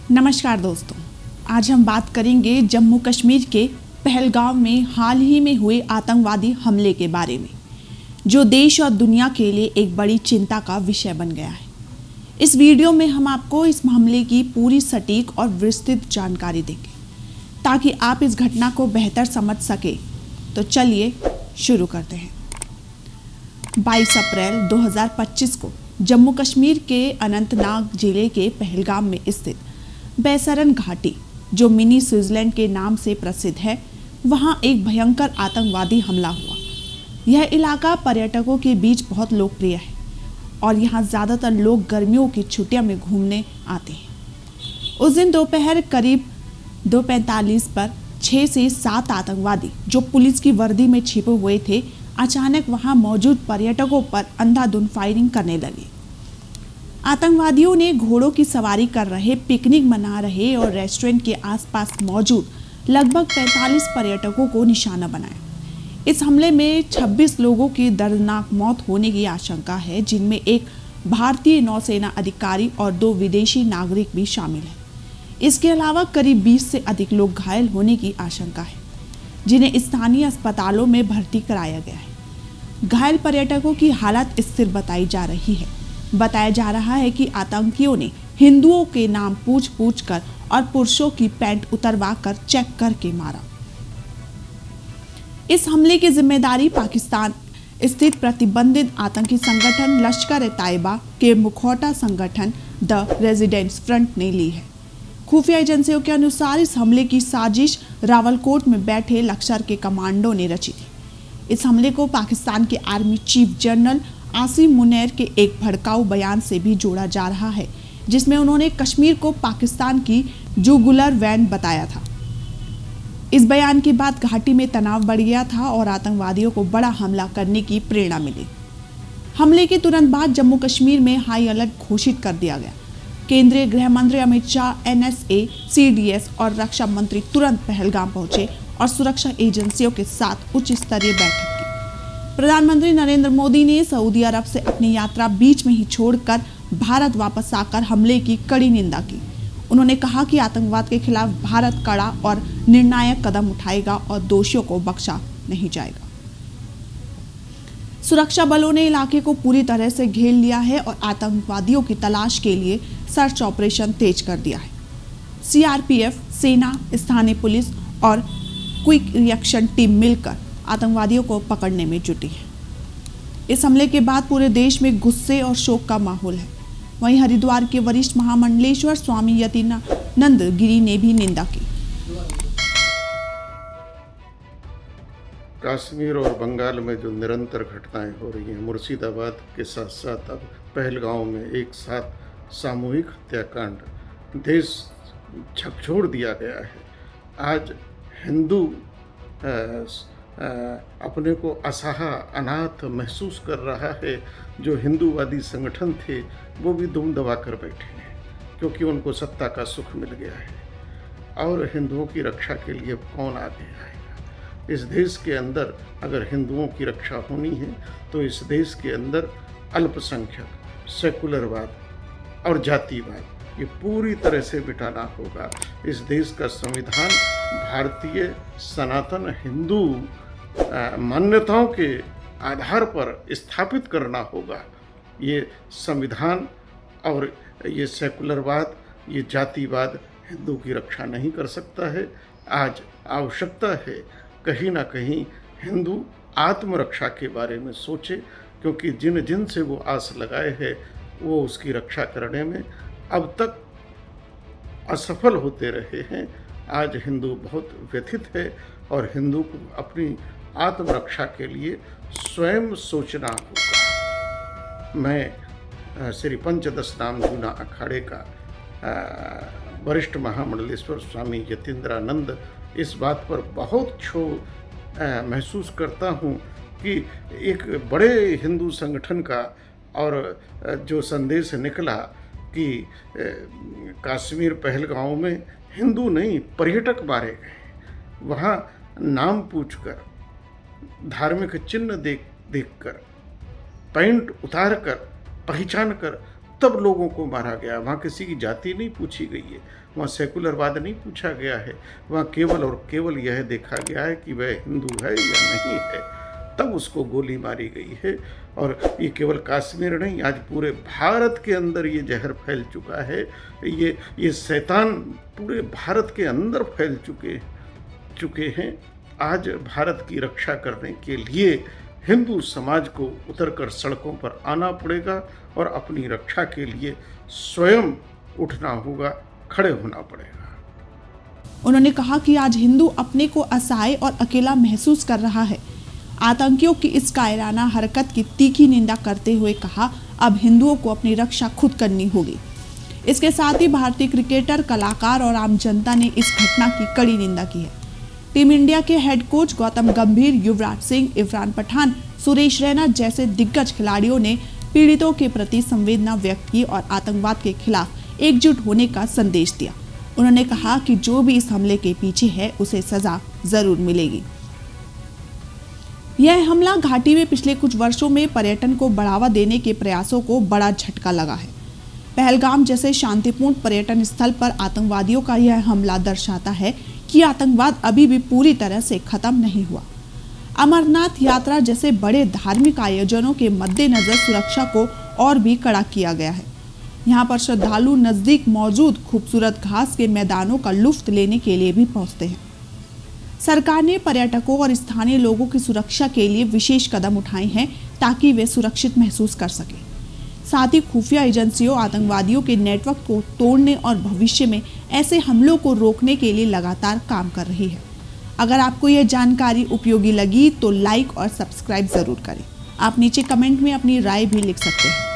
नमस्कार दोस्तों, आज हम बात करेंगे जम्मू कश्मीर के पहलगाम में हाल ही में हुए आतंकवादी हमले के बारे में, जो देश और दुनिया के लिए एक बड़ी चिंता का विषय बन गया है। इस वीडियो में हम आपको इस हमले की पूरी सटीक और विस्तृत जानकारी देंगे ताकि आप इस घटना को बेहतर समझ सके। तो चलिए शुरू करते हैं। 22 अप्रैल 2025 को जम्मू कश्मीर के अनंतनाग जिले के पहलगाम में स्थित बैसरन घाटी, जो मिनी स्विट्जरलैंड के नाम से प्रसिद्ध है, वहां एक भयंकर आतंकवादी हमला हुआ। यह इलाका पर्यटकों के बीच बहुत लोकप्रिय है और यहां ज़्यादातर लोग गर्मियों की छुट्टियों में घूमने आते हैं। उस दिन दोपहर करीब 2:45 पर 6 से 7 आतंकवादी, जो पुलिस की वर्दी में छिपे हुए थे, अचानक वहां मौजूद पर्यटकों पर अंधाधुंध फायरिंग करने लगे। आतंकवादियों ने घोड़ों की सवारी कर रहे, पिकनिक मना रहे और रेस्टोरेंट के आसपास मौजूद लगभग 45 पर्यटकों को निशाना बनाया। इस हमले में 26 लोगों की दर्दनाक मौत होने की आशंका है, जिनमें एक भारतीय नौसेना अधिकारी और 2 विदेशी नागरिक भी शामिल हैं। इसके अलावा करीब 20 से अधिक लोग घायल होने की आशंका है, जिन्हें स्थानीय अस्पतालों में भर्ती कराया गया है। घायल पर्यटकों की हालत स्थिर बताई जा रही है। बताया जा रहा है कि आतंकियों ने हिंदुओं के नाम पूछ कर और पुरुषों की पैंट उतरवा कर चेक करके मारा। इस हमले की जिम्मेदारी पाकिस्तान स्थित प्रतिबंधित आतंकी संगठन लश्कर-ए-तैयबा के मुखौटा संगठन द रेजिडेंट्स फ्रंट ने ली है। खुफिया एजेंसियों के अनुसार इस हमले की साजिश रावलकोट में बैठे लश्कर के कमांडो ने रची थी। इस हमले को पाकिस्तान के आर्मी चीफ जनरल आसिम मुनैर के एक भड़काऊ बयान से भी जोड़ा जा रहा है, जिसमें उन्होंने कश्मीर को पाकिस्तान की जुगुलर वैन बताया था। इस बयान के बाद घाटी में तनाव बढ़ गया था और आतंकवादियों को बड़ा हमला करने की प्रेरणा मिली। हमले के तुरंत बाद जम्मू कश्मीर में हाई अलर्ट घोषित कर दिया गया। केंद्रीय गृह मंत्री अमित शाह, NSA, CDS और रक्षा मंत्री तुरंत पहलगाम पहुंचे और सुरक्षा एजेंसियों के साथ उच्च स्तरीय बैठक की। प्रधानमंत्री नरेंद्र मोदी ने सऊदी अरब से अपनी यात्रा बीच में ही छोड़कर भारत वापस आकर हमले की कड़ी निंदा की। उन्होंने कहा कि आतंकवाद के खिलाफ भारत कड़ा और निर्णायक कदम उठाएगा और दोषियों को बख्शा नहीं जाएगा। सुरक्षा बलों ने इलाके को पूरी तरह से घेर लिया है और आतंकवादियों की तलाश के लिए सर्च ऑपरेशन तेज कर दिया है। CRPF, सेना, स्थानीय पुलिस और क्विक रिएक्शन टीम मिलकर आतंकवादियों को पकड़ने में जुटी है। इस हमले के बाद पूरे देश में गुस्से और शोक का माहौल है। वहीं हरिद्वार के वरिष्ठ महामंडलेश्वर स्वामी यतीनंद गिरी ने भी निंदा की। कश्मीर और बंगाल में जो निरंतर घटनाएं हो रही हैं, मुर्शिदाबाद के साथ साथ अब पहलगाम में एक साथ सामूहिक हत्याकांड, देश झकझोर दिया गया है। आज हिंदू अपने को असहाय, अनाथ महसूस कर रहा है। जो हिंदूवादी संगठन थे वो भी दुम दबा कर बैठे हैं, क्योंकि उनको सत्ता का सुख मिल गया है। और हिंदुओं की रक्षा के लिए कौन आगे आएगा? इस देश के अंदर अगर हिंदुओं की रक्षा होनी है तो इस देश के अंदर अल्पसंख्यक, सेकुलरवाद और जातिवाद ये पूरी तरह से मिटाना होगा। इस देश का संविधान भारतीय सनातन हिंदू मान्यताओं के आधार पर स्थापित करना होगा। ये संविधान और ये सेकुलरवाद, ये जातिवाद हिंदू की रक्षा नहीं कर सकता है। आज आवश्यकता है कहीं ना कहीं हिंदू आत्मरक्षा के बारे में सोचे, क्योंकि जिन जिन से वो आस लगाए हैं वो उसकी रक्षा करने में अब तक असफल होते रहे हैं। आज हिंदू बहुत व्यथित है और हिंदू को अपनी आत्मरक्षा के लिए स्वयं सोचना होगा। मैं श्री पंचदश नाम जूना अखाड़े का वरिष्ठ महामंडलेश्वर स्वामी यतीन्द्रानंद इस बात पर बहुत क्षोभ महसूस करता हूँ कि एक बड़े हिंदू संगठन का और जो संदेश निकला कि कश्मीर पहलगांव में हिंदू नहीं पर्यटक मारे गए, वहाँ नाम पूछकर, धार्मिक चिन्ह देखकर, पैंट उतार कर, पहचान कर तब लोगों को मारा गया। वहाँ किसी की जाति नहीं पूछी गई है, वहाँ सेकुलरवाद नहीं पूछा गया है, वहाँ केवल और केवल यह देखा गया है कि वह हिंदू है या नहीं है, तब उसको गोली मारी गई है। और ये केवल कश्मीर नहीं, आज पूरे भारत के अंदर ये जहर फैल चुका है, ये शैतान पूरे भारत के अंदर फैल चुके हैं। आज भारत की रक्षा करने के लिए हिंदू समाज को उतरकर सड़कों पर आना पड़ेगा और अपनी रक्षा के लिए स्वयं उठना होगा, खड़े होना पड़ेगा। उन्होंने कहा कि आज हिंदू अपने को असहाय और अकेला महसूस कर रहा है। आतंकियों की इस कायराना हरकत की तीखी निंदा करते हुए कहा, अब हिंदुओं को अपनी रक्षा खुद करनी होगी। इसके साथ ही भारतीय क्रिकेटर, कलाकार और आम जनता ने इस घटना की कड़ी निंदा की है। टीम इंडिया के हेड कोच गौतम गंभीर, युवराज सिंह, इरफान पठान, सुरेश रैना जैसे दिग्गज खिलाड़ियों ने पीड़ितों के प्रति संवेदना व्यक्त की और आतंकवाद के खिलाफ एकजुट होने का संदेश दिया। उन्होंने कहा कि जो भी इस हमले के पीछे है उसे सजा जरूर मिलेगी। यह हमला घाटी में पिछले कुछ वर्षों में पर्यटन को बढ़ावा देने के प्रयासों को बड़ा झटका लगा है। पहलगाम जैसे शांतिपूर्ण पर्यटन स्थल पर आतंकवादियों का यह हमला दर्शाता है कि आतंकवाद अभी भी पूरी तरह से खत्म नहीं हुआ। अमरनाथ यात्रा जैसे बड़े धार्मिक आयोजनों के मद्देनजर सुरक्षा को और भी कड़ा किया गया है। यहाँ पर श्रद्धालु नजदीक मौजूद खूबसूरत घास के मैदानों का लुत्फ लेने के लिए भी पहुंचते हैं। सरकार ने पर्यटकों और स्थानीय लोगों की सुरक्षा के लिए विशेष कदम उठाए हैं ताकि वे सुरक्षित महसूस कर सकें। साथ ही खुफिया एजेंसियों आतंकवादियों के नेटवर्क को तोड़ने और भविष्य में ऐसे हमलों को रोकने के लिए लगातार काम कर रही है। अगर आपको यह जानकारी उपयोगी लगी तो लाइक और सब्सक्राइब जरूर करें। आप नीचे कमेंट में अपनी राय भी लिख सकते हैं।